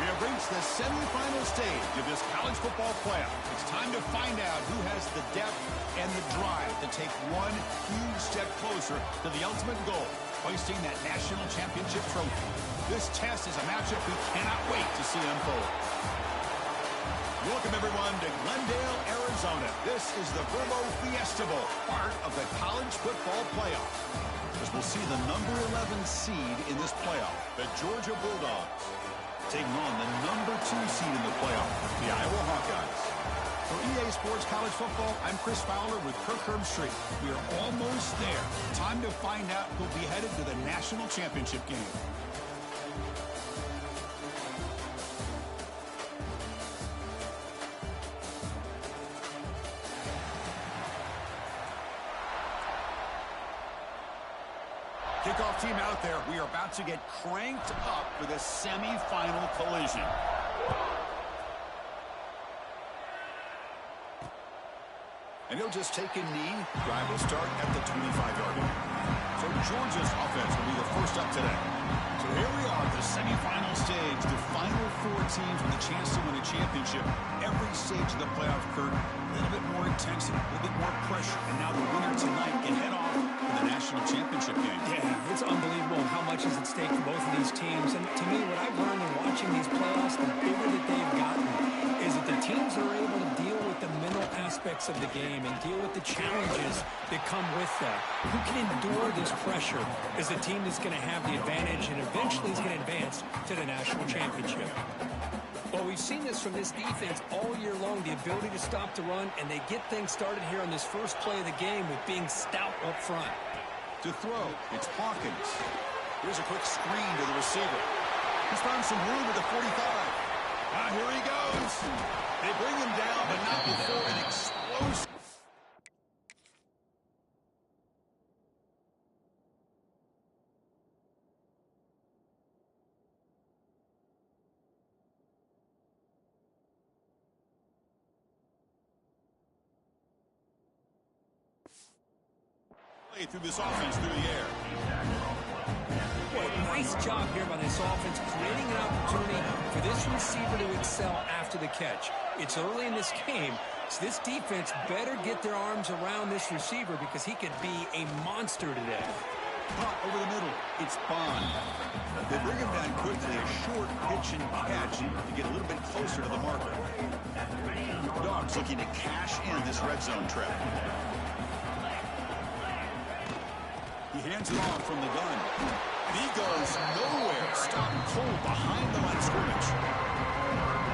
We have reached the semifinal stage of this college football playoff. It's time to find out who has the depth and the drive to take one huge step closer to the ultimate goal, hoisting that national championship trophy. This test is a matchup we cannot wait to see unfold. Welcome, everyone, to Glendale, Arizona. This is the Verbo Fiesta Bowl, part of the college football playoff. As we'll see the number 11 seed in this playoff, the Georgia Bulldogs, taking on the number 2 seed in the playoff, the Iowa Hawkeyes. For EA Sports College Football, I'm Chris Fowler with Kirk Herbstreit. We are almost there. Time to find out who'll be headed to the national championship game. Kickoff team out there. We are about to get cranked up for this semifinal collision. And he'll just take a knee. Drive will start at the 25-yard line. So Georgia's offense will be the first up today. So here we are at the semifinal stage. The final 4 teams with a chance to win a championship. Every stage of the playoff, Kurt, a little bit more intensity, a little bit more pressure. And now the winner tonight can head off for the national championship game. Yeah, it's unbelievable how much is at stake for both of these teams. And to me, what I've learned in watching these playoffs, the bigger that they've gotten, is that the teams are able to deal with the mental aspects of the game and deal with the challenges that come with that. Who can endure this pressure is the team that's going to have the advantage and eventually is going to advance to the national championship. Well, we've seen this from this defense all year long, the ability to stop the run, and they get things started here on this first play of the game with being stout up front. To throw, it's Hawkins. Here's a quick screen to the receiver. He's found some room at the 45. Here he goes. They bring him down, but not before an explosive. Through this offense through the air. Well, nice job here by this offense, creating an opportunity for this receiver to excel after the catch. It's early in this game, so this defense better get their arms around this receiver because he could be a monster today. Caught over the middle. It's Bond. They bring him down quickly, a short pitch and catch to get a little bit closer to the marker. Dogs looking to cash in this red zone trip. He hands it off from the gun. And he goes nowhere. Stop cold behind the line of scrimmage.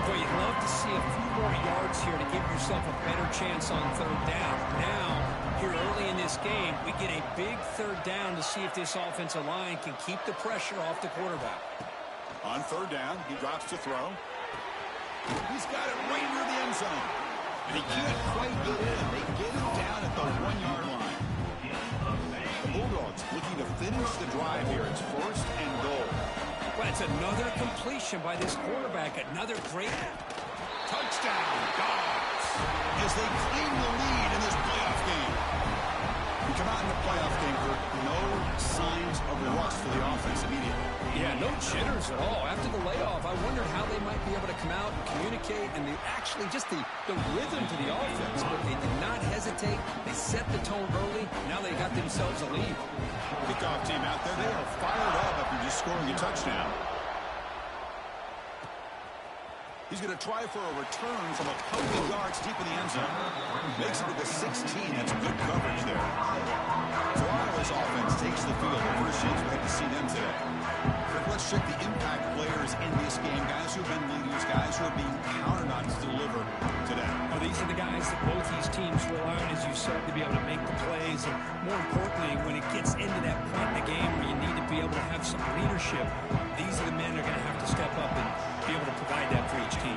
Well, you'd love to see a few more yards here to give yourself a better chance on third down. Now, here early in this game, we get a big third down to see if this offensive line can keep the pressure off the quarterback. On third down, he drops to throw. He's got it right near the end zone. And he can't quite get in. They get him down at the 1-yard line. The Bulldogs looking to finish the drive here. It's first and goal. Well, it's another completion by this quarterback. Another great touchdown, Dogs, as they claim the lead in this playoff game. We come out in the playoff game for no signs of rust for the offense immediately. Yeah, no jitters at all. After the layoff, I wondered how they might be able to come out and communicate and actually just the rhythm to the offense. But they did not hesitate. They set the tone early. Now they got themselves a lead. Kickoff team out there. They are fired up after just scoring a touchdown. He's going to try for a return from a couple of yards deep in the end zone. Makes it to the 16. That's good coverage there. So Iowa's offense takes the field. The first chance we have to see them today. Let's check the impact players in this game. Guys who have been leaders, guys who are being counted on to deliver today. Well, These are the guys that both these teams rely on, as you said, to be able to make the plays. And more importantly, when it gets into that point in the game where you need to be able to have some leadership, these are the men that are going to have to step up and be able to provide that for each team.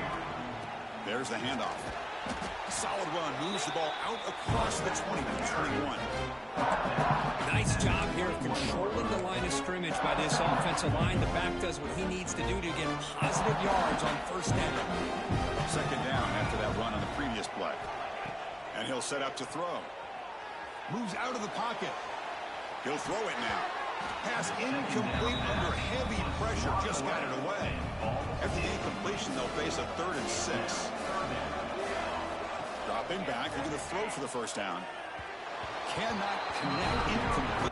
There's the handoff. Solid run, moves the ball out across the 20 to 21. Nice job here of controlling the line of scrimmage by this offensive line. The back does what he needs to do to get positive yards on first down. Second down after that run on the previous play. And he'll set up to throw. Moves out of the pocket. He'll throw it now. Pass incomplete under heavy pressure. Just got it away. After the incompletion, they'll face a 3rd and 6. Dropping back. They're going to throw for the first down. Cannot connect. Incomplete.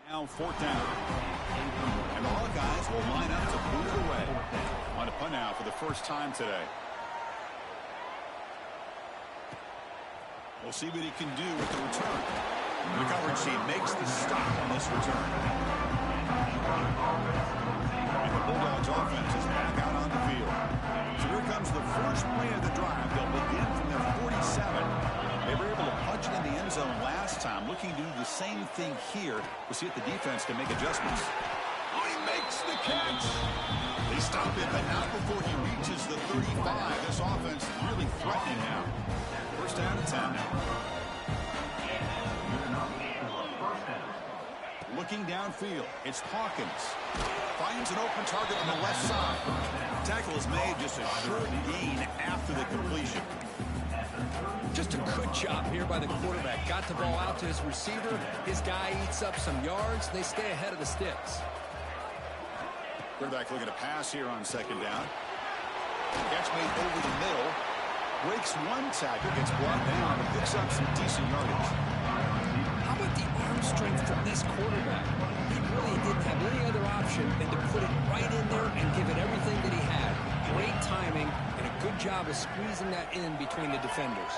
Now 4th down. And the Hawkeyes will line up to boot it away. On a punt now for the first time today. We'll see what he can do with the return. The coverage team makes the stop on this return. And the Bulldogs offense is back out on the field. So here comes the first play of the drive. They'll begin from their 47. They were able to punch it in the end zone last time. Looking to do the same thing here. We'll see if the defense can make adjustments. Oh, he makes the catch. They stop him, but not before he reaches the 35. This offense really threatening now. First down and 10 now. Looking downfield, it's Hawkins. Finds an open target on the left side. Tackle is made, just a short gain after the completion. Just a good job here by the quarterback. Got the ball out to his receiver. His guy eats up some yards. They stay ahead of the sticks. Quarterback looking to pass here on second down. Catch made over the middle. Breaks one tackle, gets brought down, and picks up some decent yardage. How about the arm strength from this quarterback? He really didn't have any other option than to put it right in there and give it everything that he had. Great timing and a good job of squeezing that in between the defenders.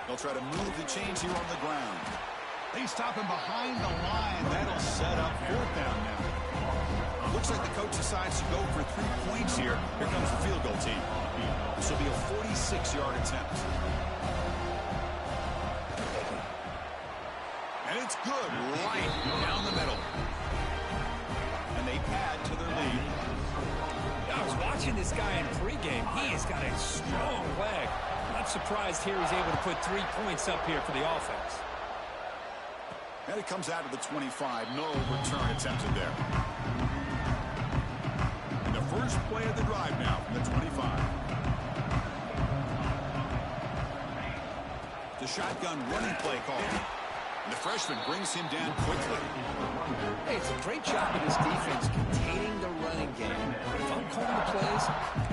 They'll try to move the chains here on the ground. They stop him behind the line. That'll set up 4th down now. Looks like the coach decides to go for 3 points here. Here comes the field goal team. This will be a 46-yard attempt. And it's good, right down the middle. And they add to their lead. I was watching this guy in pregame. He has got a strong leg. Not surprised here he's able to put 3 points up here for the offense. And it comes out of the 25. No return attempted there. And the first play of the drive now from the 25. The shotgun running play call. And the freshman brings him down quickly. Hey, it's a great job of this defense containing the running game. But if I'm calling the plays,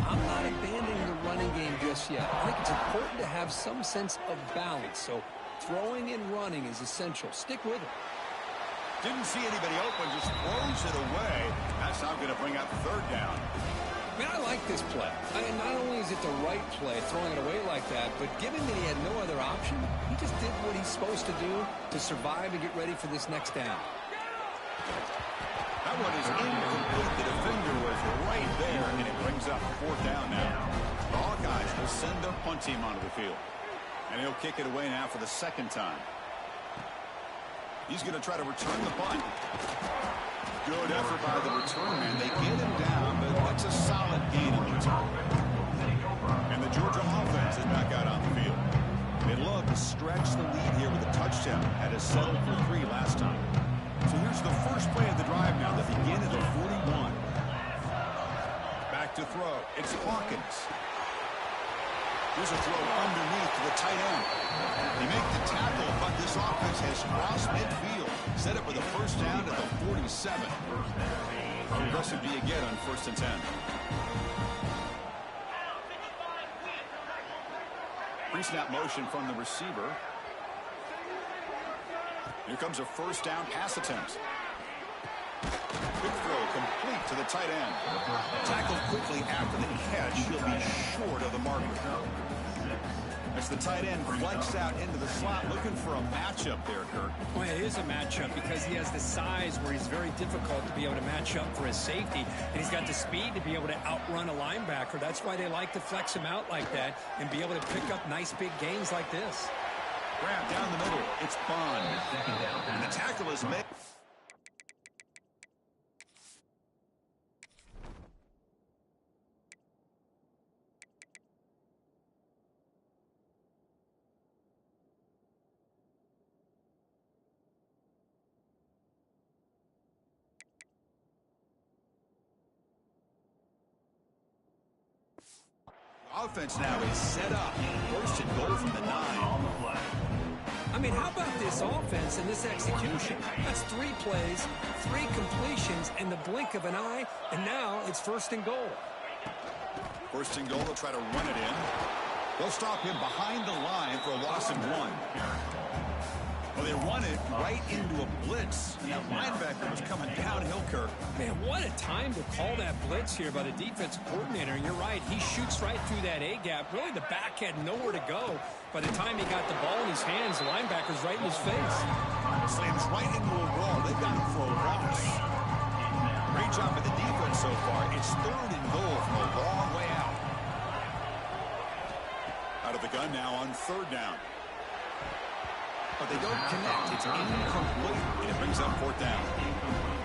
I'm not abandoning the running game just yet. I think it's important to have some sense of balance. So throwing and running is essential. Stick with it. Didn't see anybody open, just throws it away. That's not going to bring up 3rd down. I mean, I like this play. I mean, not only is it the right play, throwing it away like that, but given that he had no other option, he just did what he's supposed to do to survive and get ready for this next down. That one is incomplete. The defender was right there, and it brings up 4th down now. The Hawkeyes will send their punt team onto the field. And he'll kick it away now for the 2nd time. He's going to try to return the punt. Good effort by the return man. They get him down, but that's a solid gain in return. And the Georgia offense is back out on the field. They love to stretch the lead here with a touchdown. Had us settled for 3 last time. So here's the first play of the drive now. They begin at the 41. Back to throw. It's Hawkins. Here's a throw underneath to the tight end. They make the tackle, but this offense has crossed midfield. Set up with a first down at the 47. Aggressive do you get on 1st and 10? Pre-snap motion from the receiver. Here comes a first down pass attempt. Quick throw complete to the the tight end. Tackled quickly after the catch. He'll be short of the marker. As the tight end flexed out into the slot, looking for a matchup there, Kirk. Well, it is a matchup because he has the size where he's very difficult to be able to match up for his safety, and he's got the speed to be able to outrun a linebacker. That's why they like to flex him out like that and be able to pick up nice big gains like this. Grab down the middle. It's Bond. And the tackle is made. Offense now is set up. First and goal from the 9. I mean, how about this offense and this execution? That's 3 plays, 3 completions in the blink of an eye, and now it's first and goal. First and goal, they'll try to run it in. They'll stop him behind the line for a loss of 1. Well, they run it right into a blitz, and that linebacker was coming downhill, Kirk. Man, what a time to call that blitz here by the defensive coordinator. And you're right, he shoots right through that A-gap. Really, the back had nowhere to go. By the time he got the ball in his hands, the linebacker's right in his face. Slams right into a wall. They've got him for a loss. Great job by the defense so far. It's third and goal from a long way out. Out of the gun now on third down. But they don't connect. It's incomplete, and it brings up fourth down.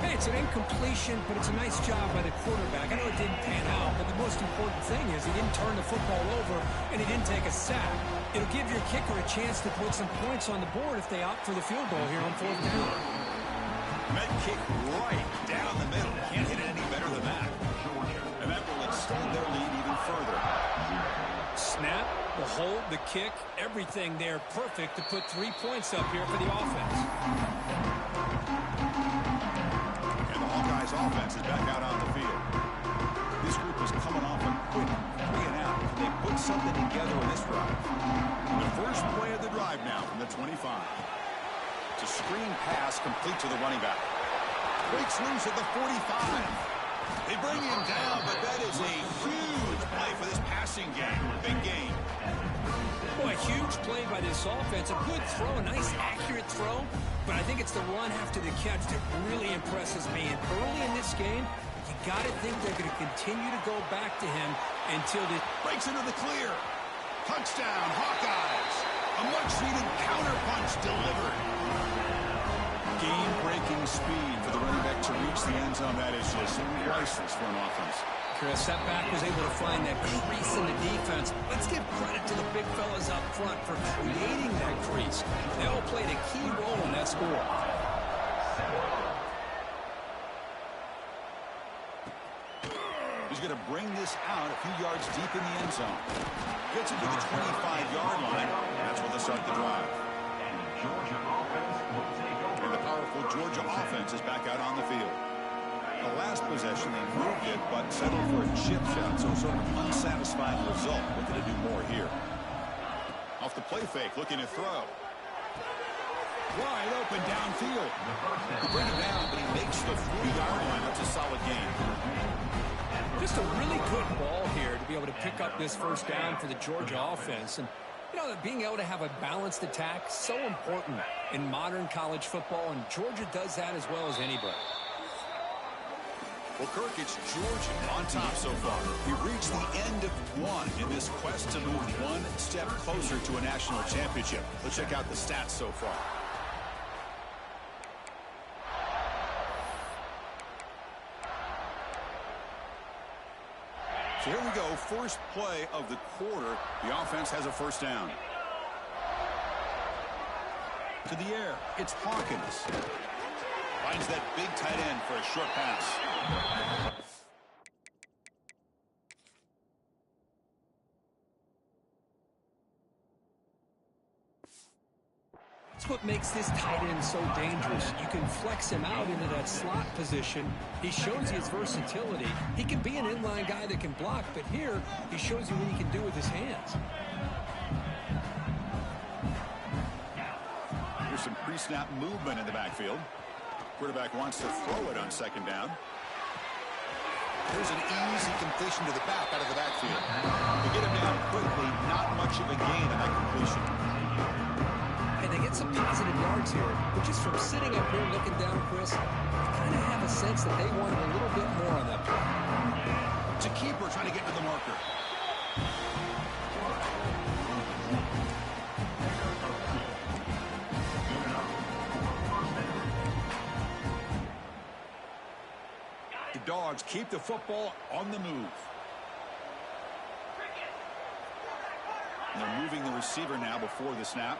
Hey, it's an incompletion, but it's a nice job by the quarterback. I know it didn't pan out, but the most important thing is he didn't turn the football over, and he didn't take a sack. It'll give your kicker a chance to put some points on the board if they opt for the field goal here on fourth down. That kick right down the middle. Can't hit it any better than that. And that will extend their lead even further. Snap, the hold, the kick, everything there perfect to put 3 points up here for the offense. And the Hawkeyes offense is back out on the field. This group is coming off a quick 3 and out. They put something together in this drive. The first play of the drive now from the 25. It's a screen pass complete to the running back. Breaks loose at the 45. They bring him down, but that is a huge play for this passing game. Big game. Boy, a huge play by this offense. A good throw, a nice accurate throw. But I think it's the run after the catch that really impresses me. And early in this game, you got to think they're going to continue to go back to him until the breaks into the clear. Touchdown, Hawkeyes. A much-needed counter-punch delivered. Game-breaking speed for the running back to reach the end zone. That is just priceless for an offense. Chris, that back was able to find that crease in the defense. Let's give credit to the big fellas up front for creating that crease. They all played a key role in that score. He's going to bring this out a few yards deep in the end zone. Gets it to the 25-yard line. That's where they start the drive. And the powerful Georgia offense is back out on the field. The last possession, they moved it, but settled for a chip shot, so sort of an unsatisfying result. Looking to do more here. Off the play fake, looking to throw. Wide open downfield. He bring it down, but he makes the 40-yard line. That's a solid game. Just a really good ball here to be able to pick up this first down for the Georgia offense. And you know, being able to have a balanced attack, so important in modern college football, and Georgia does that as well as anybody. Well, Kirk, it's Georgia on top so far. We reached the end of one in this quest to move one step closer to a national championship. Let's check out the stats so far. So here we go, first play of the quarter. The offense has a first down. To the air, it's Hawkins. Finds that big tight end for a short pass. That's what makes this tight end so dangerous. You can flex him out into that slot position. He shows you his versatility. He can be an inline guy that can block, but here he shows you what he can do with his hands. Here's some pre-snap movement in the backfield. Quarterback wants to throw it on second down. There's an easy completion to the back out of the backfield. They get him down quickly, not much of a gain on that completion. And they get some positive yards here, but just from sitting up here looking down, Chris, I kind of have a sense that they wanted a little bit more on that play. To keeper trying to get to the marker. The Dogs keep the football on the move. And they're moving the receiver now before the snap.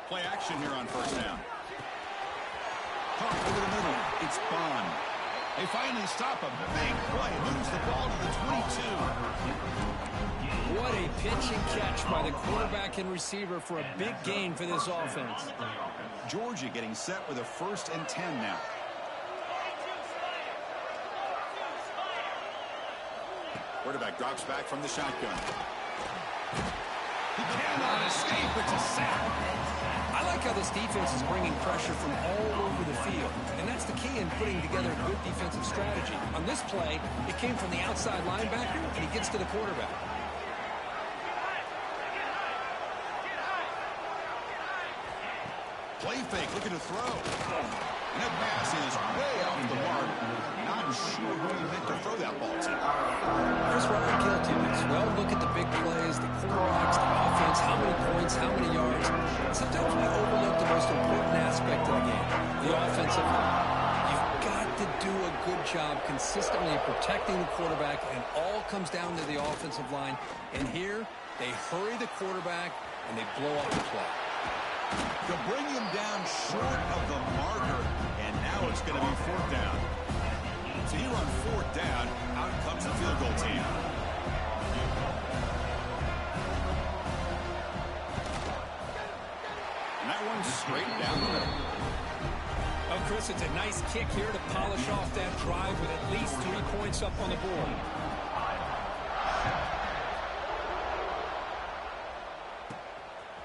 Play action here on first down. Pump over the middle. It's Bond. They finally stop him. Big play. Moves the ball to the 22. What a pitch and catch by the quarterback and receiver for a big gain for this offense. Georgia getting set with a 1st and 10 now. Quarterback drops back from the shotgun. He cannot escape. It's a sack. I like how this defense is bringing pressure from all over the field, and that's the key in putting together a good defensive strategy. On this play, it came from the outside linebacker, and he gets to the quarterback. Play fake, looking to throw. And that pass is way off the mark. Not sure who he meant to throw that ball to. Here's what I kill to this. Well, look at the big plays, the quarterbacks, the offense, how many points, how many yards. Sometimes we overlook the most important aspect of the game, the offensive line. You've got to do a good job consistently protecting the quarterback, and all comes down to the offensive line. And here, they hurry the quarterback, and they blow up the play. To bring him down short of the marker, and now it's going to be 4th down. So here on 4th down, out comes the field goal team. And that one's straight down the middle. Oh, Chris, it's a nice kick here to polish off that drive with at least 3 points up on the board.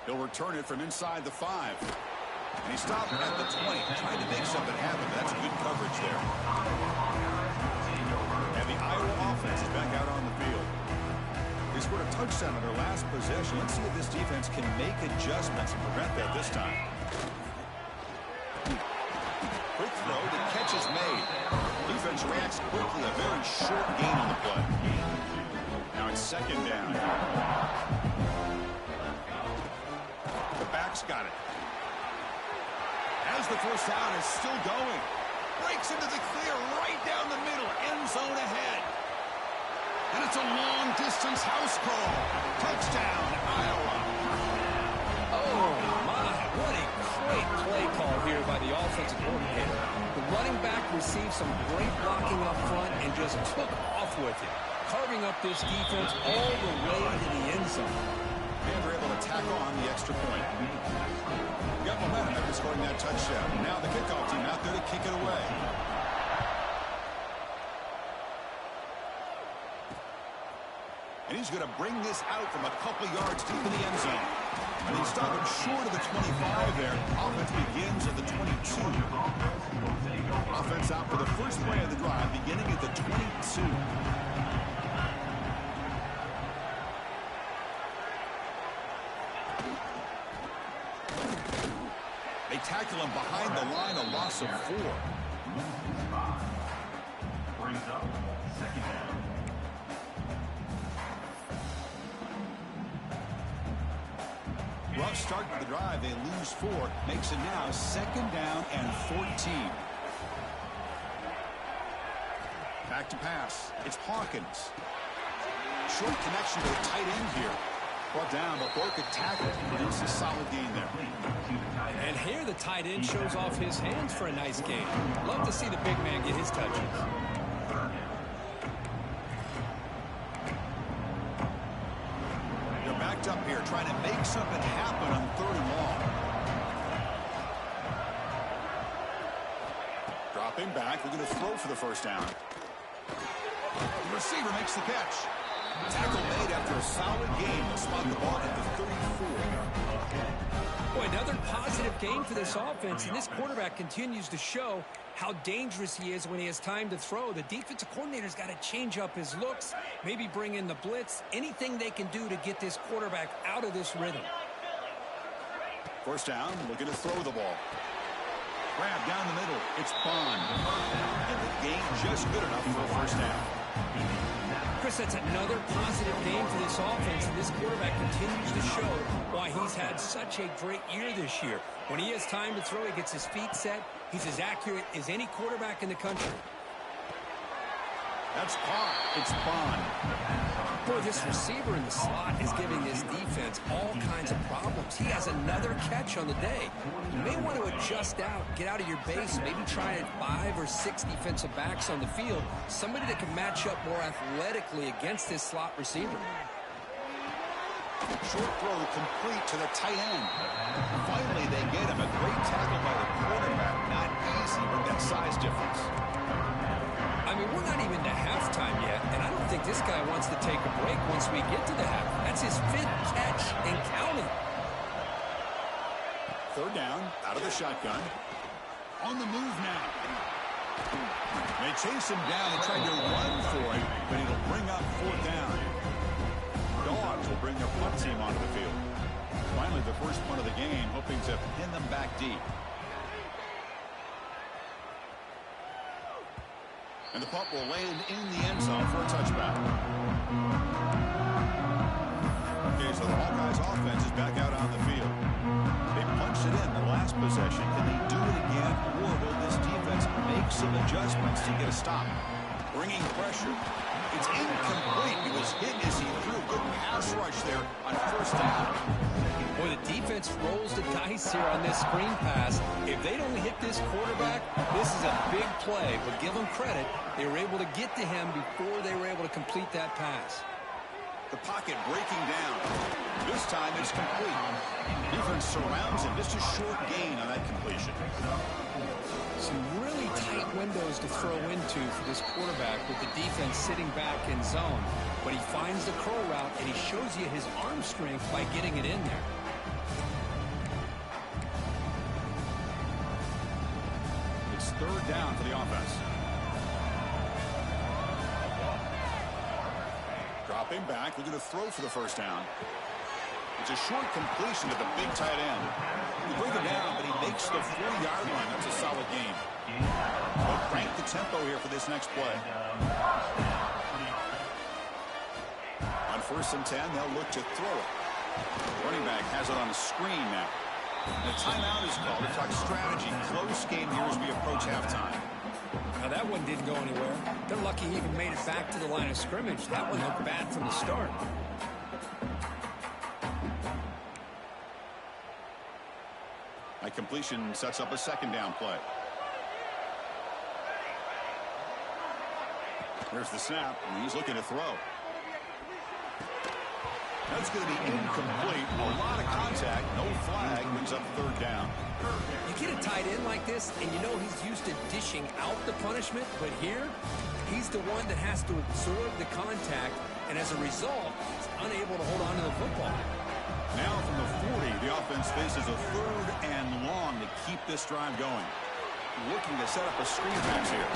He'll return it from inside the 5. And he stopped at the 20, trying to make something happen. That's good coverage there. And the Iowa offense is back out on the field. They scored a touchdown on their last possession. Let's see if this defense can make adjustments and prevent that this time. Quick throw, the catch is made. Defense reacts quickly, a very short gain on the play. Now it's 2nd down. The back's got it. As the first down is still going. Breaks into the clear right down the middle. End zone ahead. And it's a long-distance house call. Touchdown, Iowa. Oh, my. What a great play call here by the offensive coordinator. The running back received some great blocking up front and just took off with it, carving up this defense all the way to the end zone. And they're able to tack on the extra point. Got momentum after scoring that touchdown. Now the kickoff team out there to kick it away. And he's going to bring this out from a couple yards deep in the end zone. And he stopped him short of the 25 there. Offense begins at the 22. Offense out for the first play of the drive, beginning at the 22. They tackle him behind the line, a loss of 4. Brings up 2nd down. Rough start to the drive. They lose 4. Makes it now 2nd down and 14. Back to pass. It's Hawkins. Short connection to the tight end here. Brought down, but broke a tackle to produce a solid gain there. And here the tight end shows off his hands for a nice gain. Love to see the big man get his touches. They're backed up here trying to make something happen on 3rd and long. Dropping back. They're going to throw for the first down. The receiver makes the catch. Tackle made after a solid game. They'll spot the ball at the 34. Boy, another positive game for this offense, and this quarterback continues to show how dangerous he is when he has time to throw. The defensive coordinator's got to change up his looks, maybe bring in the blitz, anything they can do to get this quarterback out of this rhythm. First down, looking to throw the ball. Grab down the middle. It's Bond. And the game just good enough for a first down. Chris, that's another positive game for this offense, and this quarterback continues to show why he's had such a great year this year. When he has time to throw, he gets his feet set. He's as accurate as any quarterback in the country. That's caught. It's Bond. Boy, this receiver in the slot is giving this defense all kinds of problems. He has another catch on the day. You may want to adjust out, get out of your base, maybe try 5 or 6 defensive backs on the field, somebody that can match up more athletically against this slot receiver. Short throw complete to the tight end. Finally, they get him. A great tackle by the quarterback. Not easy with that size difference. I mean, we're not even to halftime yet, and I don't think this guy wants to take a break once we get to the half. That's his 5th catch and counting. Third down, out of the shotgun. On the move now. They chase him down and try to run for it, but it'll bring up 4th down. Dogs will bring their punt team onto the field. Finally, the first punt of the game, hoping to pin them back deep. And the punt will land in the end zone for a touchback. Okay, so the Hawkeyes offense is back out on the field. They punched it in the last possession. Can they do it again, or will this defense make some adjustments to get a stop? Bringing pressure. It's incomplete. It was hit as he threw. Good pass rush there on first down. Boy, the defense rolls the dice here on this screen pass. If they don't hit this quarterback, this is a big play. But give them credit. They were able to get to him before they were able to complete that pass. The pocket breaking down. This time it's complete. Defense surrounds him. Just a short gain on that completion. Some really tight windows to throw into for this quarterback with the defense sitting back in zone. But he finds the curl route, and he shows you his arm strength by getting it in there. It's third down for the offense. Dropping back, looking to throw for the first down. It's a short completion to the big tight end. We bring him down, but he makes the 40-yard line. That's a solid game. They'll crank the tempo here for this next play. On 1st and 10, they'll look to throw it. Running back has it on the screen now. And a timeout is called to talk strategy. Close game here as we approach halftime. Now that one didn't go anywhere. They're lucky he even made it back to the line of scrimmage. That one looked bad from the start. That completion sets up a second down play. There's the snap, and he's looking to throw. That's going to be incomplete. A lot of contact. No flag. Brings up third down. You get a tight end like this, and you know he's used to dishing out the punishment, but here, he's the one that has to absorb the contact, and as a result, he's unable to hold on to the football. Now from the 40, the offense faces a 3rd and long to keep this drive going. Looking to set up a screen pass here.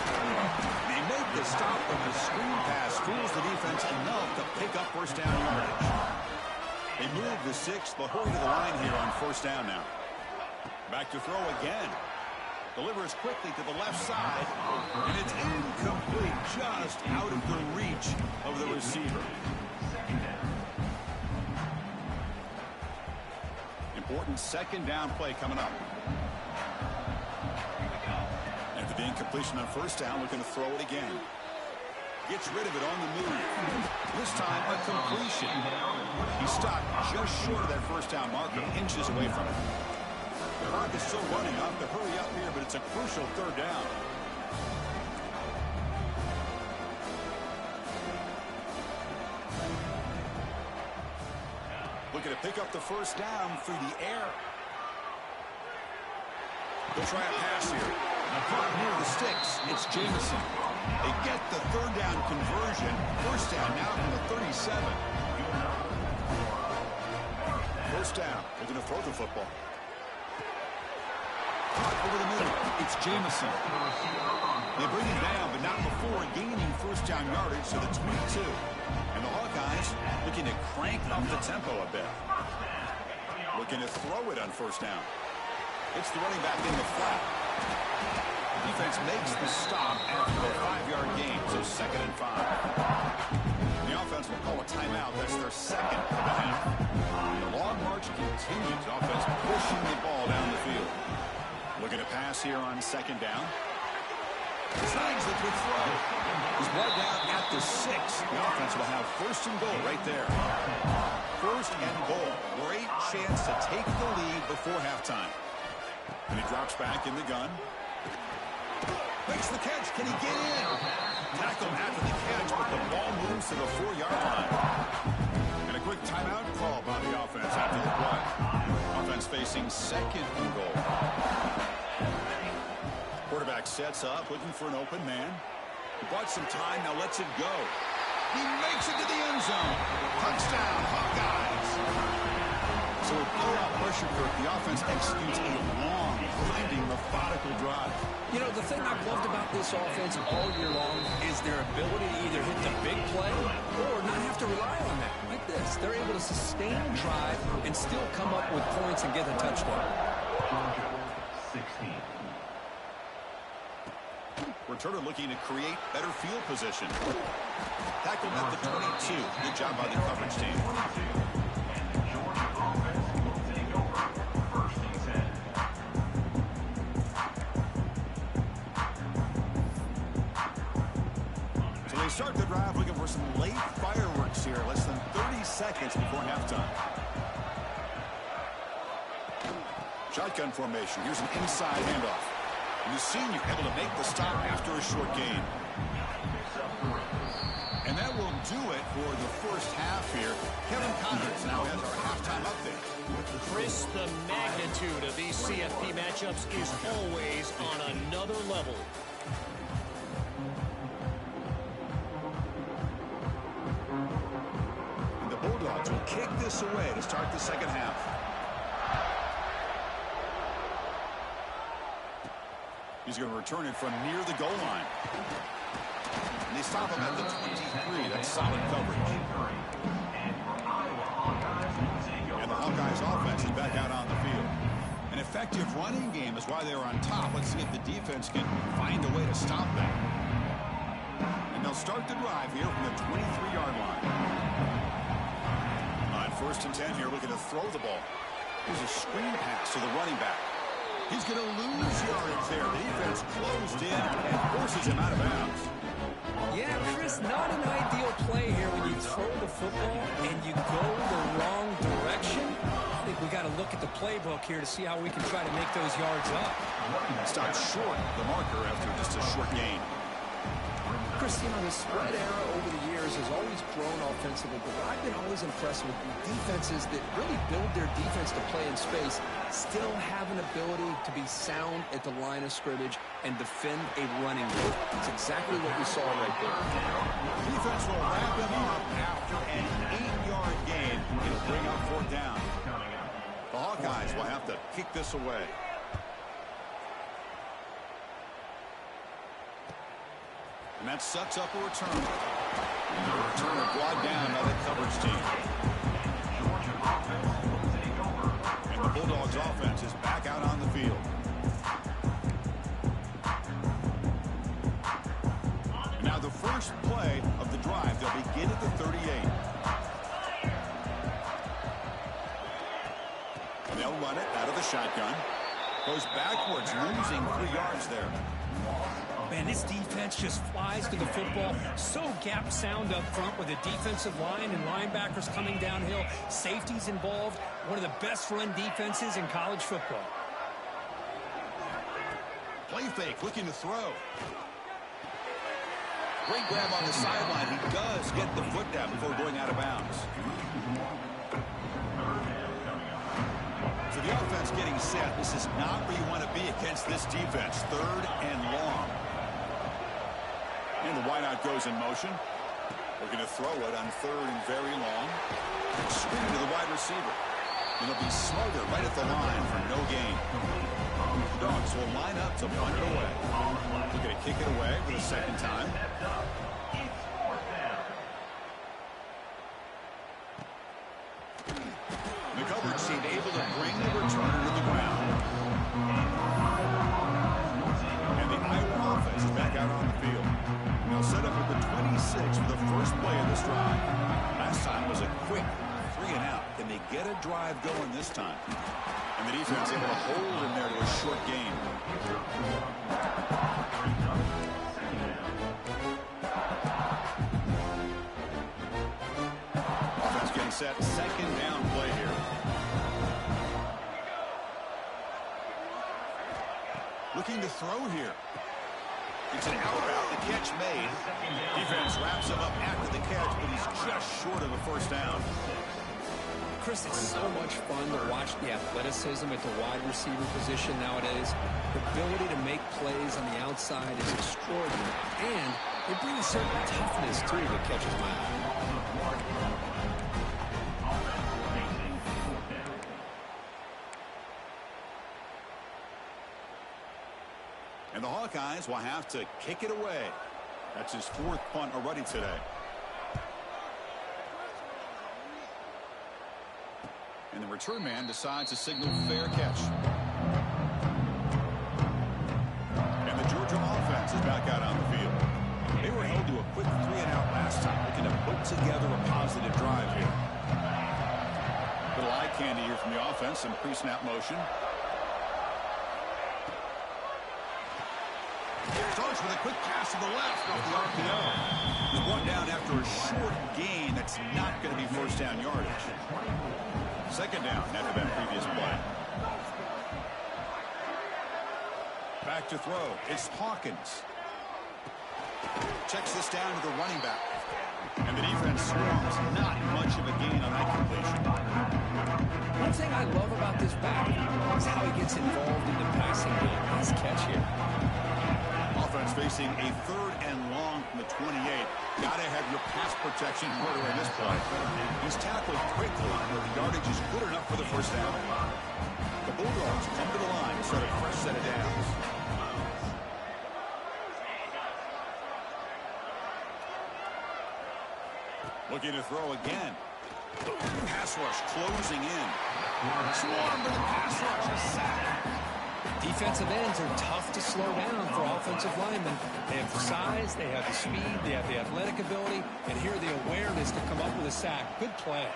They make the stop, but the screen pass fools the defense enough to pick up first down yardage. They move the 6th. They'll hurry to the line here on first down now. Back to throw again. Delivers quickly to the left side. And it's incomplete, just out of the reach of the receiver. Important second down play coming up. After the incompletion on first down, looking to throw it again. Gets rid of it on the move. This time a completion. He's stopped just short of that first down marker, inches away from it. The clock is still running. Up to hurry up here, but it's a crucial third down. Looking to pick up the first down through the air. They'll try a pass here. Caught near the sticks. It's Jamison. They get the third down conversion. First down now from the 37. First down. Looking to throw the football. caught over the middle. It's Jamison. They bring him down, but not before gaining first down yardage to the 22. And the Hawkeyes looking to crank up the tempo a bit. Looking to throw it on first down. It's the running back in the flat. Defense makes the stop after the 5-yard gain, so 2nd and 5. The offense will call a timeout. That's their second of the half. The long march continues. Offense pushing the ball down the field. Looking to pass here on 2nd down. Signs the quick throw. He's brought down at the 6. The offense will have 1st and goal right there. 1st and goal. Great chance to take the lead before halftime. And he drops back in the gun. Makes the catch. Can he get in? Tackle after the catch, but the ball moves to the 4-yard line. And a quick timeout call by the offense after the play. Offense facing 2nd and goal. Quarterback sets up, looking for an open man. He bought some time, now lets it go. He makes it to the end zone. Touchdown, Hawkeyes. So with blowout pressure, the offense executes a long, winding, methodical drive. You know, the thing I've loved about this offense all year long is their ability to either hit the big play or not have to rely on that. Like this, they're able to sustain a drive and still come up with points and get a touchdown. 16. Returner looking to create better field position. Tackled at the 22. Good job by the coverage team. So they start the drive looking for some late fireworks here. Less than 30 seconds before halftime. Shotgun formation. Here's an inside handoff. And the senior able to make the stop after a short gain. And that will do it for the first half here. Kevin Connors now has our halftime update. Chris, the magnitude of these CFP matchups is always on another level. And the Bulldogs will kick this away to start the second half. He's going to return it from near the goal line. And they stop him at the 23. That's solid coverage. And the Hawkeyes offense is back out on the field. An effective running game is why they were on top. Let's see if the defense can find a way to stop that. And they'll start the drive here from the 23-yard line. On 1st and 10 here, looking to throw the ball. Here's a screen pass to the running back. He's going to lose yardage there. The defense closed in and forces him out of bounds. Yeah, Chris, not an ideal play here when you throw the football and you go the wrong direction. I think we got to look at the playbook here to see how we can try to make those yards up. Stopped short of the marker after just a short gain. Chris, you know, the spread era over the years has always grown offensively, but what I've been always impressed with defenses that really build their defense to play in space still have an ability to be sound at the line of scrimmage and defend a running game. That's exactly what we saw right there. Defense will wrap him up after an 8-yard gain. It'll bring up 4th down. The Hawkeyes will have to kick this away. And that sets up a return. And the returner brought down by the coverage team. And the Bulldogs offense is back out on the field. And now the first play of the drive. They'll begin at the 38. And they'll run it out of the shotgun. Goes backwards, losing 3 yards there. Man, this defense just flies to the football. So gap sound up front with the defensive line and linebackers coming downhill. Safeties involved. One of the best run defenses in college football. Play fake, looking to throw. Great grab on the sideline. He does get the foot down before going out of bounds. So the offense getting set. This is not where you want to be against this defense. 3rd and long. And the wideout goes in motion. Looking to throw it on 3rd and very long. Screen to the wide receiver. And it'll be Slugger right at the line for no gain. The Dogs will line up to punt it away. Looking to kick it away for the second time. The coverage seemed able to bring the returner to the ground. And the Iowa offense is back out on the field. And they'll set up at the 26 for the first play of this drive. Last time was a quick 3-and-out. Can they get a drive going this time? And the defense able to hold him there to a short gain. Offense getting set. Second down play here. Looking to throw here. It's an out route. The catch made. Defense wraps him up after the catch, but he's just short of a first down. Chris, it's so much fun to watch the athleticism at the wide receiver position nowadays. The ability to make plays on the outside is extraordinary. And they bring a certain toughness, too, that catches my eye. And the Hawkeyes will have to kick it away. That's his fourth punt already today. And the return man decides to signal fair catch. And the Georgia offense is back out on the field. They were held to a quick 3-and-out last time, looking to put together a positive drive here. Little eye candy here from the offense, some pre-snap motion. Starts with a quick pass to the left off the RPO. He's brought down after a short gain that's not going to be first down yardage. Second down after that previous play. Back to throw. It's Hawkins. Checks this down to the running back. And the defense swarms. Not much of a gain on that completion. One thing I love about this back is how he gets involved in the passing game. Nice catch here. Offense facing a 3rd and long from the 28. Got to have your pass protection quarter in this play. He's tackled quickly, but the yardage is good enough for the first down. The Bulldogs come to the line to start a fresh set of downs. Looking to throw again. Pass rush closing in. Swarm to the pass rush. A sack. Defensive ends are tough to slow down for offensive linemen. They have the size, they have the speed, they have the athletic ability, and here the awareness to come up with a sack. Good play.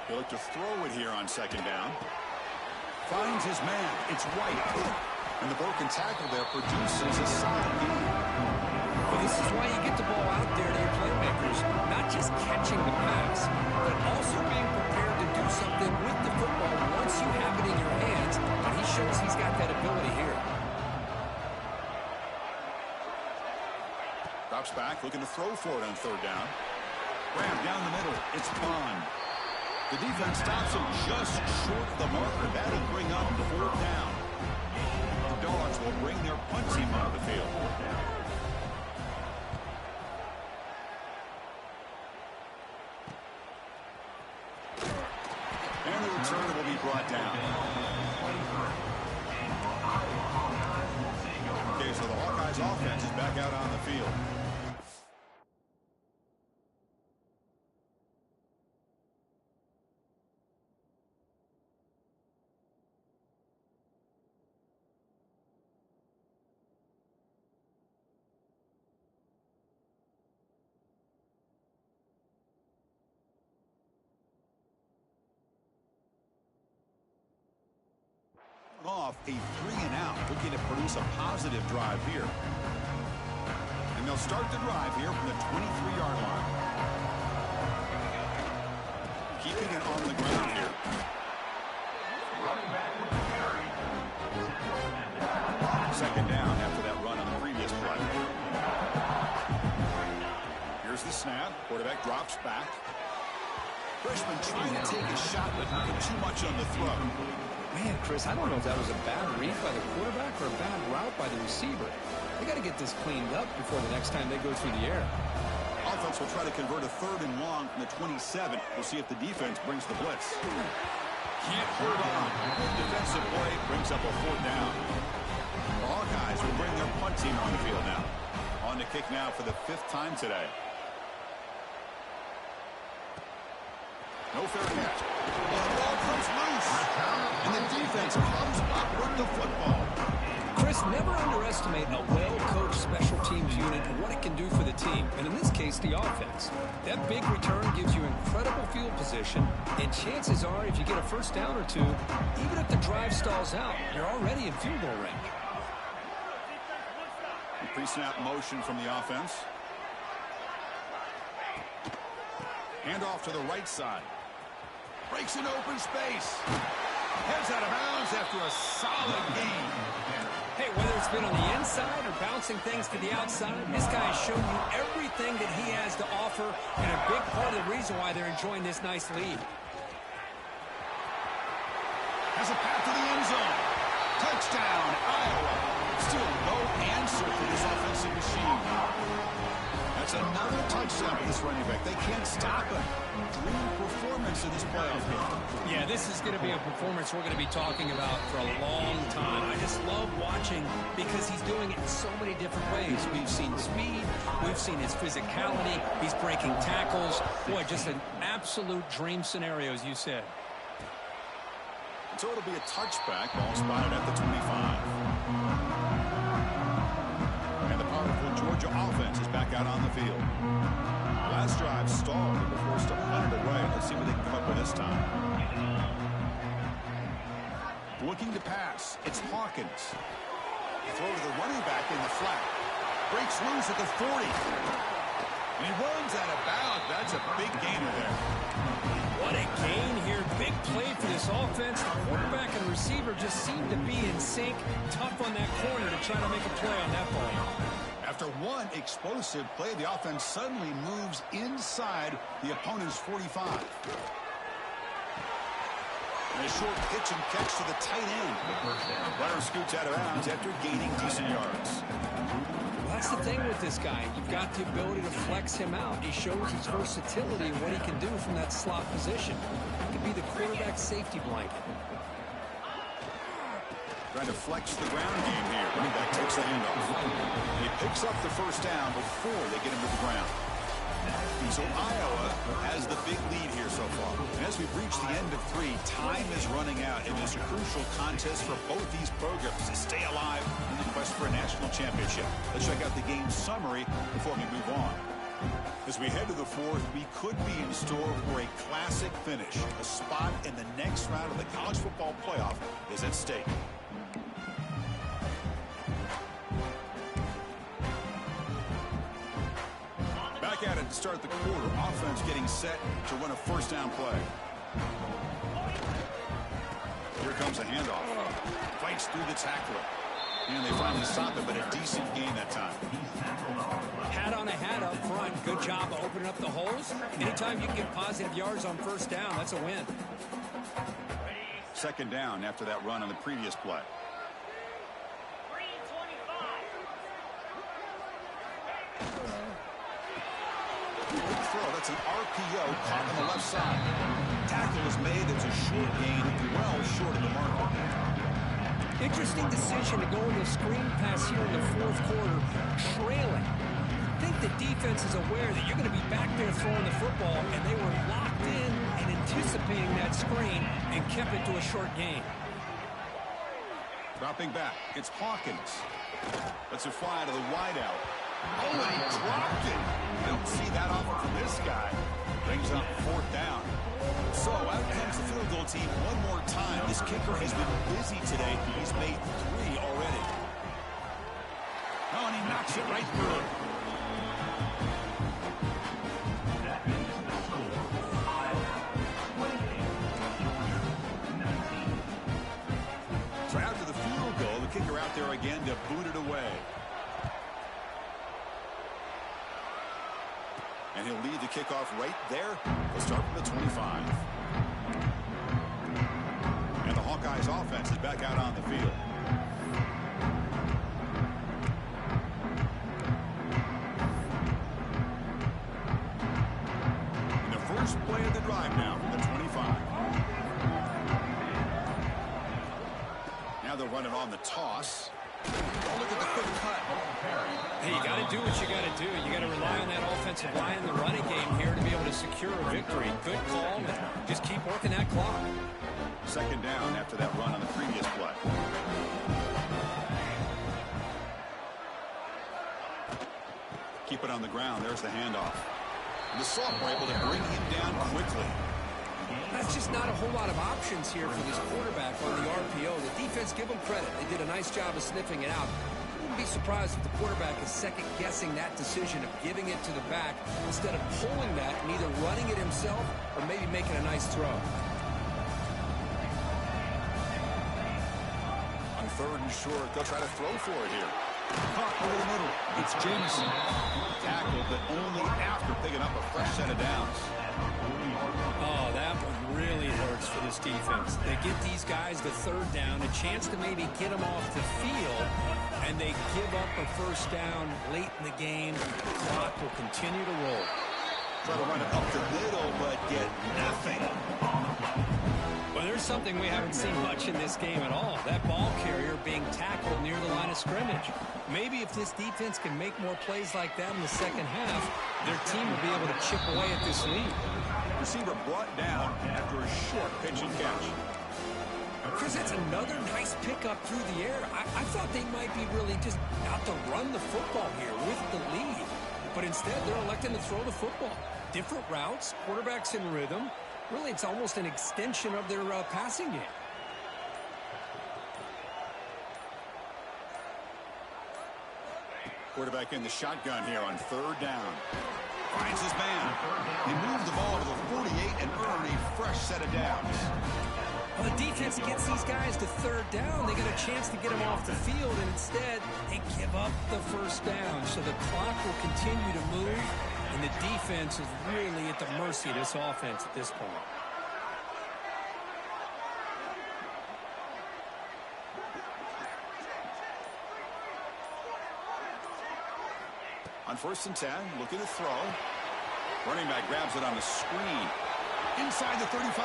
They look to throw it here on second down. Finds his man. It's White. And the broken tackle there produces a solid gain. Well, this is why you get the ball out there to your playmakers. Not just catching the pass, but also being prepared to do something with the football once you have it in your hands. And he shows he's got that ability here. Drops back, looking to throw for it on third down. Grab down the middle. It's Bond. The defense stops him just short of the marker. That'll bring up the fourth down. The Dogs will bring their punt team onto the field. And the return will be brought down. Okay, so the Hawkeyes offense is back out on the field. Off a 3-and-out, looking to produce a positive drive here. And they'll start the drive here from the 23-yard line. Keeping it on the ground here. Second down after that run on the previous play. Here's the snap. Quarterback drops back. Freshman trying to take a shot, but not too much on the throw. Man, Chris, I don't know if that was a bad read by the quarterback or a bad route by the receiver. They got to get this cleaned up before the next time they go through the air. Offense will try to convert a 3rd and long from the 27. We'll see if the defense brings the blitz. Can't hold on. Good defensive play brings up a 4th down. The Hawkeyes will bring their punt team on the field now. On to kick now for the 5th time today. No fair catch. And the ball comes loose. And the defense comes up with the football. Chris, never underestimate a well-coached special teams unit and what it can do for the team, and in this case, the offense. That big return gives you incredible field position, and chances are, if you get a 1st down or 2, even if the drive stalls out, you're already in field goal range. Pre-snap motion from the offense. Hand off to the right side. Breaks in open space. Heads out of bounds after a solid gain. Hey, whether it's been on the inside or bouncing things to the outside, this guy has shown you everything that he has to offer, and a big part of the reason why they're enjoying this nice lead. Has a path to the end zone. Touchdown, Iowa. Still no answer for this offensive machine. That's another touchdown for this running back. They can't stop him. Dream performance in this playoff game. Yeah, this is going to be a performance we're going to be talking about for a long time. I just love watching because he's doing it in so many different ways. We've seen speed. We've seen his physicality. He's breaking tackles. Boy, just an absolute dream scenario, as you said. So it'll be a touchback. Ball spotted at the 25. And the powerful Georgia offense is back out on the field. Last drive stalled and were forced to punt it away. Let's see what they can come up with this time. Looking to pass. It's Hawkins. Throw to the running back in the flat. Breaks loose at the 40. And he runs out of bounds. That's a big gainer there. What a gain here. Big play for this offense. The quarterback and receiver just seem to be in sync. Tough on that corner to try to make a play on that ball. After one explosive play, the offense suddenly moves inside the opponent's 45. And a short pitch and catch to the tight end. Runner scoots out of bounds after gaining decent yards. Well, that's the thing with this guy. You've got the ability to flex him out. He shows his versatility and what he can do from that slot position. He could be the quarterback safety blanket. Trying to flex the ground game here. Running back takes the handoff. He picks up the 1st down before they get him to the ground. So Iowa has the big lead here so far. And as we've reached the end of 3, time is running out. It is a crucial contest for both these programs to stay alive in the quest for a national championship. Let's check out the game summary before we move on. As we head to the 4th, we could be in store for a classic finish. A spot in the next round of the college football playoff is at stake. Back at it to start the quarter. Offense getting set to run a 1st down play. Here comes a handoff. Fights through the tackler. And they finally stop it, but a decent gain that time. Hat on a hat up front. Good job of opening up the holes. Anytime you can get positive yards on 1st down, that's a win. 2nd down after that run on the previous play. Good throw. That's an RPO caught on the left side. Tackle is made. It's a short gain, well short of the mark. Interesting decision to go with a screen pass here in the 4th quarter, trailing. I think the defense is aware that you're going to be back there throwing the football, and they were locked in and anticipating that screen and kept it to a short gain. Dropping back. It's Hawkins. Lets it fly to the wideout. Oh, and he dropped it. You don't see that often from this guy. Brings up 4th down. So out comes the field goal team one more time. This kicker has been busy today. He's made 3 already. Oh, and he knocks it right through. So after the field goal, the kicker out there again to boot it away. And he'll lead the kickoff right there. He'll start from the 25. And the Hawkeyes offense is back out on the field. In the first play of the drive now from the 25. to do what you got to do. You got to rely on that offensive line and the running game here to be able to secure a victory. Good call, and just keep working that clock. Second down after that run on the previous play. Keep it on the ground. There's the handoff. The Salt were able to bring him down quickly. That's just not a whole lot of options here for this quarterback on the RPO. The defense, give them credit. They did a nice job of sniffing it out. I wouldn't be surprised if the quarterback is second-guessing that decision of giving it to the back instead of pulling that and either running it himself or maybe making a nice throw. On third and short, they'll try to throw for it here. Caught over the middle. It's Jameson. Tackled, but only after picking up a fresh set of downs. Oh, that one really hurts for this defense. They get these guys the third down, a chance to maybe get them off the field, and they give up a first down late in the game. The clock will continue to roll. Try to run it up the middle, but get nothing. Well, there's something we haven't seen much in this game at all. That ball carrier being tackled near the line of scrimmage. Maybe if this defense can make more plays like that in the second half, their team will be able to chip away at this lead. Receiver brought down after a short pitch and catch. Chris, that's another nice pickup through the air. I thought they might be really just out to run the football here with the lead. But instead, they're electing to throw the football. Different routes, quarterbacks in rhythm. Really, it's almost an extension of their passing game. Quarterback in the shotgun here on third down. Finds his man. He moved the ball to the 48 and earned a fresh set of downs. Well, the defense gets these guys to third down. They get a chance to get them off the field, and instead, they give up the first down. So the clock will continue to move, and the defense is really at the mercy of this offense at this point. On 1st and 10, looking to throw. Running back grabs it on the screen. Inside the 35.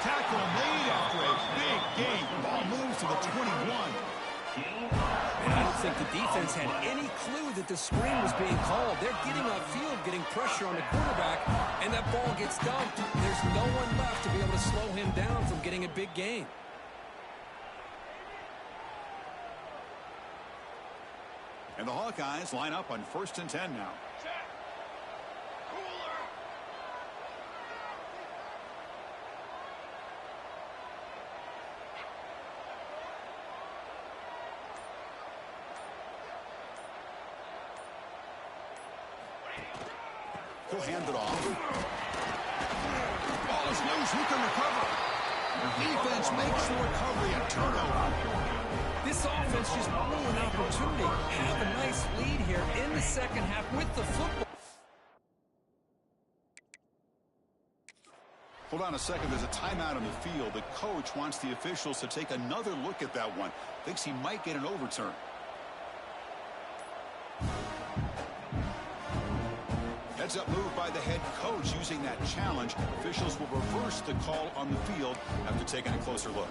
Tackle made after a big gain. Ball moves to the 21. And I don't think the defense had any clue that the screen was being called. They're getting upfield, getting pressure on the quarterback, and that ball gets dumped. There's no one left to be able to slow him down from getting a big gain. And the Hawkeyes line up on 1st and 10 now. He'll hand it off. Ball is loose. Who can recover? Defense makes the recovery a turnover. This offense just blew an opportunity. Have a nice lead here in the second half with the football. Hold on a second. There's a timeout on the field. The coach wants the officials to take another look at that one. Thinks he might get an overturn. Heads up move by the head coach using that challenge. Officials will reverse the call on the field after taking a closer look.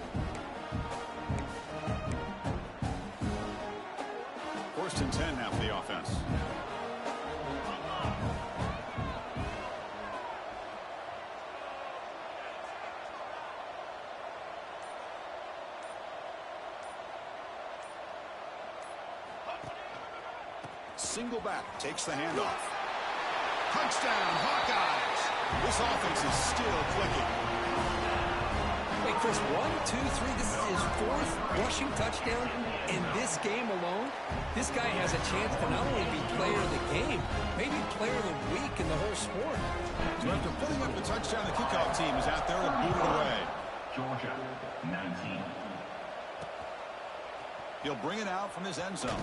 1st and 10 now for the offense. Single back takes the handoff. Touchdown, Hawkeyes. This offense is still clicking. Hey, Chris, 1, 2, 3. This is his 4th rushing touchdown in this game alone. This guy has a chance to not only be player of the game, maybe player of the week in the whole sport. So after putting up the touchdown, the kickoff team is out there to boot it away. Georgia, 19. He'll bring it out from his end zone.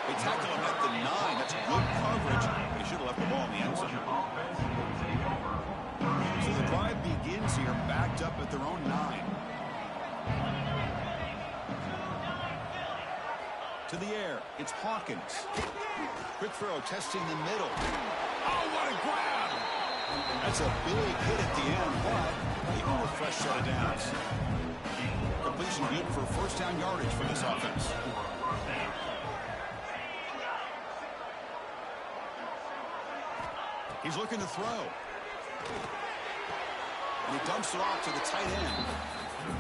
They tackle him at the 9. That's good coverage. He should have left the ball in the end zone. So the drive begins here, backed up at their own 9. To the air, it's Hawkins. Quick throw, testing the middle. Oh, what a grab! That's a big hit at the end, but they earn a fresh set of downs. Completion good for first down yardage for this offense. He's looking to throw. And he dumps it off to the tight end.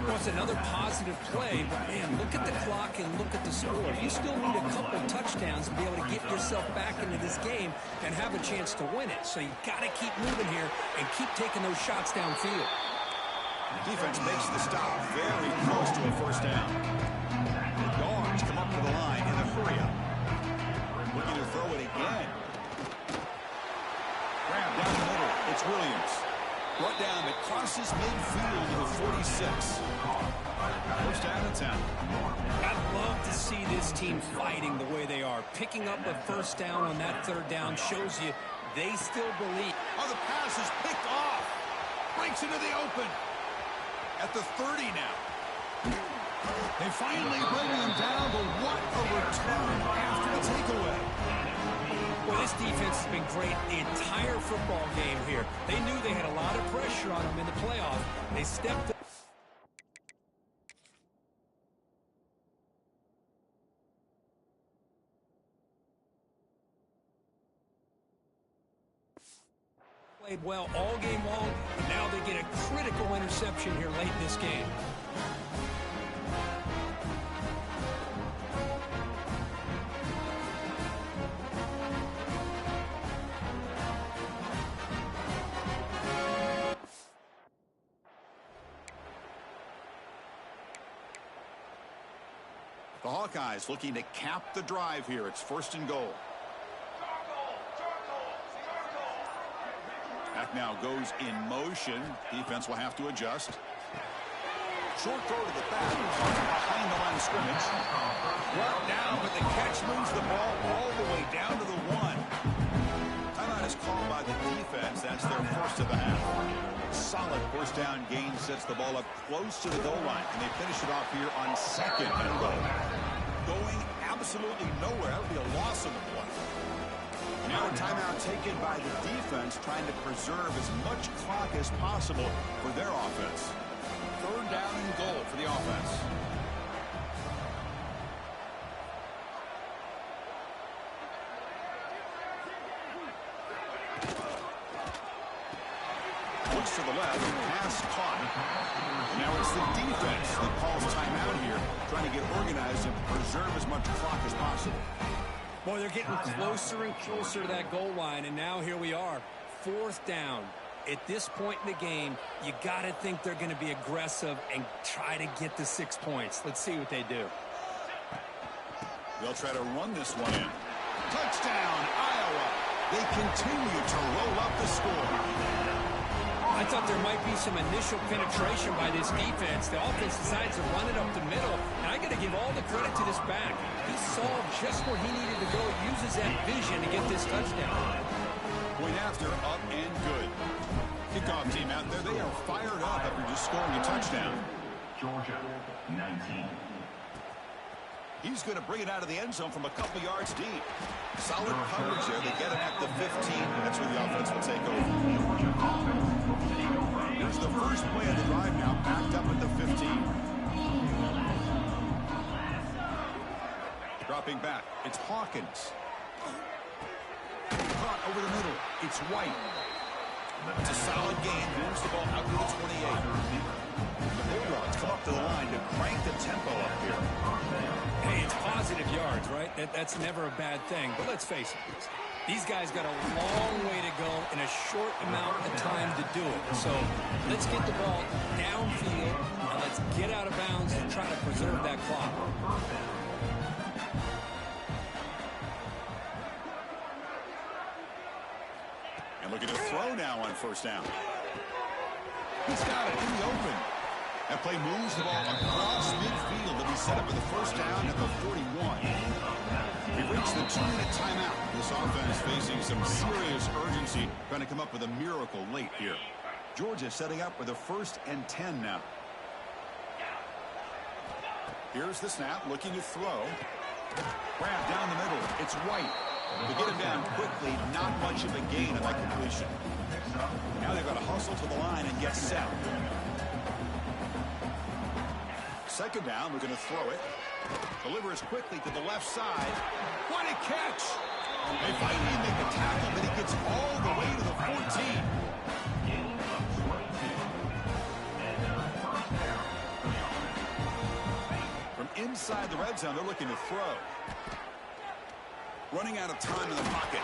Well, it's another positive play, but man, look at the clock and look at the score. You still need a couple touchdowns to be able to get yourself back into this game and have a chance to win it. So you got to keep moving here and keep taking those shots downfield. Defense makes the stop very close to a first down. The guards come up to the line in a hurry-up. Looking to throw it again. Grab down the middle. It's Williams. Brought down, it crosses midfield to the 46. First down and 10. I'd love to see this team fighting the way they are. Picking up a first down on that third down shows you they still believe. Oh, the pass is picked off. Breaks into the open. At the 30 now. They finally bring him down, but what a return after the takeaway. Well, this defense has been great the entire football game here. They knew they had a lot of pressure on them in the playoff. They stepped up. Played well all game long, but now they get a critical interception here late in this game. The Hawkeyes looking to cap the drive here. It's first and goal. Back now goes in motion. Defense will have to adjust. Short throw to the back. Behind the line of scrimmage. Brought down, but the catch moves the ball all the way down to the 1. Timeout is called by the defense. That's their first of the half. Solid first down gain sets the ball up close to the goal line. And they finish it off here on second and goal. Going absolutely nowhere. That would be a loss of the play. Now a timeout taken by the defense, trying to preserve as much clock as possible for their offense. Third down and goal for the offense. Looks to the left, pass caught. And now it's the defense that calls timeout here, trying to get organized and preserve as much clock as possible. Boy, they're getting closer and closer to that goal line, and now here we are, fourth down. At this point in the game, you got to think they're going to be aggressive and try to get the 6 points. Let's see what they do. They'll try to run this one in. Touchdown, Iowa. They continue to roll up the score. I thought there might be some initial penetration by this defense. The offense decides to run it up the middle, and I got to give all the credit to this back. He saw just where he needed to go, uses that vision to get this touchdown. Point after, up and good. Kickoff team out there, they are fired up after just scoring a touchdown. Georgia, 19. He's going to bring it out of the end zone from a couple yards deep. Solid coverage there. They get him at the 15. That's where the offense will take over. Here's the first play of the drive now, backed up at the 15. Dropping back, it's Hawkins. Caught over the middle, it's White. It's a solid gain, moves the ball out to the 28. The Bulldogs come up to the line to crank the tempo up here. Hey, it's positive yards, right? That's never a bad thing. But let's face it, these guys got a long way to go in a short amount of time to do it. So let's get the ball downfield, and let's get out of bounds and try to preserve that clock. And looking to throw now on first down. He's got it in the open. That play moves the ball across midfield to be set up with the first down at the 41. We've reached the 2-minute timeout. This offense facing some serious urgency, trying to come up with a miracle late here. Georgia setting up with a 1st and 10 now. Here's the snap, looking to throw. Grab down the middle. It's White. To get him down quickly, not much of a gain on that completion. Now they've got to hustle to the line and get set. Second down, we're going to throw it. Delivers quickly to the left side. What a catch! They finally make the tackle, but he gets all the way to the 14. From inside the red zone, they're looking to throw. Running out of time in the pocket.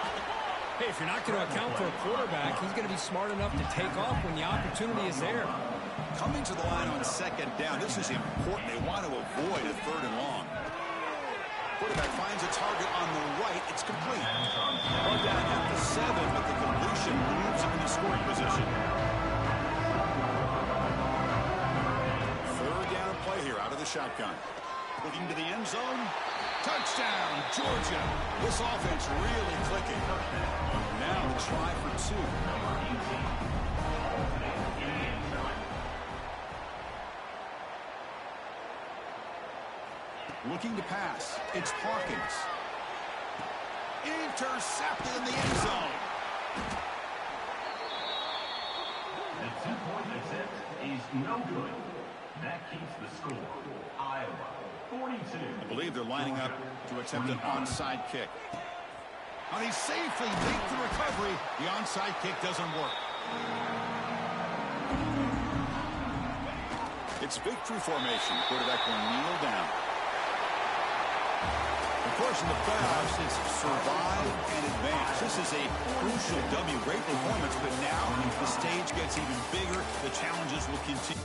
Hey, if you're not going to account for a quarterback, he's going to be smart enough to take off when the opportunity is there. Coming to the line on second down. This is important. They want to avoid a third and long. Quarterback finds a target on the right. It's complete. Brought down at the 7, but the completion moves him into scoring position. Third down play here out of the shotgun. Looking to the end zone. Touchdown, Georgia. This offense really clicking. Now to try for 2. Looking to pass. It's Hawkins. Intercepted in the end zone. The 2-point attempt is no good. That keeps the score. Iowa, 42. I believe they're lining up to attempt an onside kick. And he safely made the recovery. The onside kick doesn't work. It's victory formation. Quarterback will kneel down. Of course, in the playoffs, it's survive and advance. This is a crucial W. Great performance, but now the stage gets even bigger. The challenges will continue.